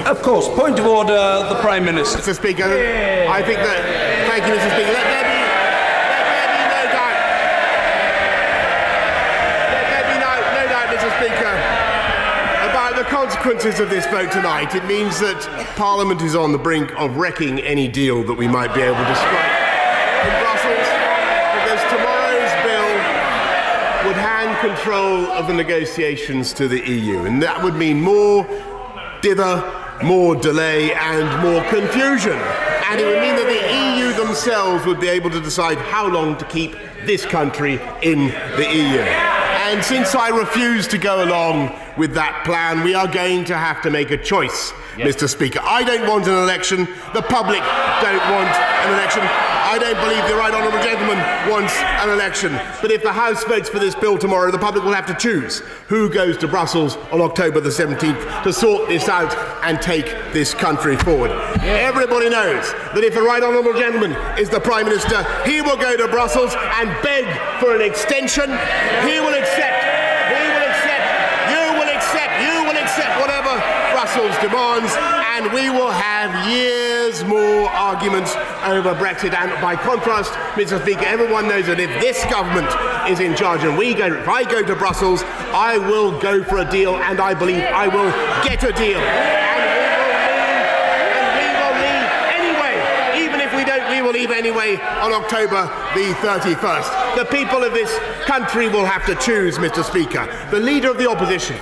Of course. Point of order, the Prime Minister. Mr. Speaker, I think that... Thank you, Mr. Speaker. Let there be no doubt, Mr. Speaker, about the consequences of this vote tonight. It means that Parliament is on the brink of wrecking any deal that we might be able to strike in Brussels, because tomorrow's bill would hand control of the negotiations to the EU, and that would mean more dither, more delay and more confusion. And it would mean that the EU themselves would be able to decide how long to keep this country in the EU. And since I refuse to go along with that plan, we are going to have to make a choice, Mr. Speaker. I don't want an election. The public don't want an election. I don't believe the right honourable gentleman wants an election. But if the House votes for this bill tomorrow, the public will have to choose who goes to Brussels on October the 17th to sort this out and take this country forward. Everybody knows that if the right honourable gentleman is the Prime Minister, he will go to Brussels and beg for an extension. He will accept, you will accept whatever Brussels demands, and we will have years more arguments over Brexit. And by contrast, Mr. Speaker, everyone knows that if this government is in charge and if I go to Brussels, I will go for a deal, and I believe I will get a deal. And we will leave anyway. Even if we don't, we will leave anyway on October the 31st. The people of this country will have to choose, Mr. Speaker. The Leader of the Opposition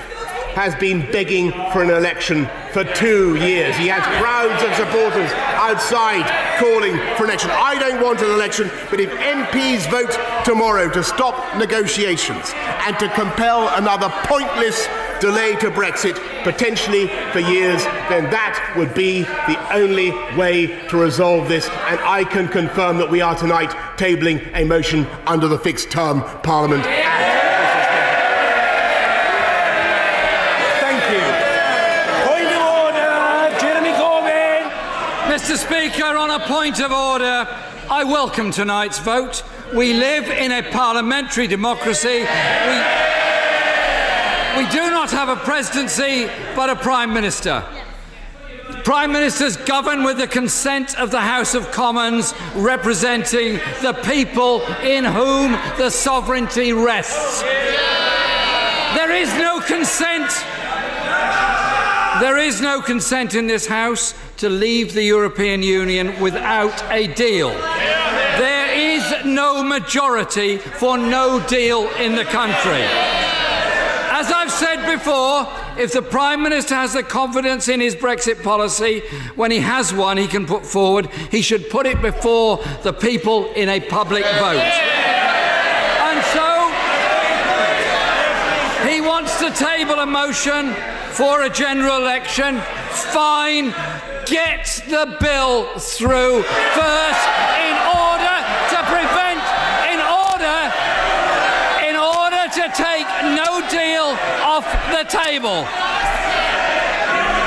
has been begging for an election for 2 years. He has crowds of supporters outside calling for an election. I don't want an election, but if MPs vote tomorrow to stop negotiations and to compel another pointless delay to Brexit, potentially for years, then that would be the only way to resolve this. And I can confirm that we are tonight tabling a motion under the Fixed Term Parliament Act. Mr. Speaker, on a point of order, I welcome tonight's vote. We live in a parliamentary democracy. We do not have a presidency, but a Prime Minister. Prime Ministers govern with the consent of the House of Commons, representing the people in whom the sovereignty rests. There is no consent. There is no consent in this House to leave the European Union without a deal. There is no majority for no deal in the country. As I've said before, if the Prime Minister has the confidence in his Brexit policy, when he has one he can put forward, he should put it before the people in a public vote. And so, he wants to table a motion for a general election. Fine. Get the bill through first in order to take no deal off the table.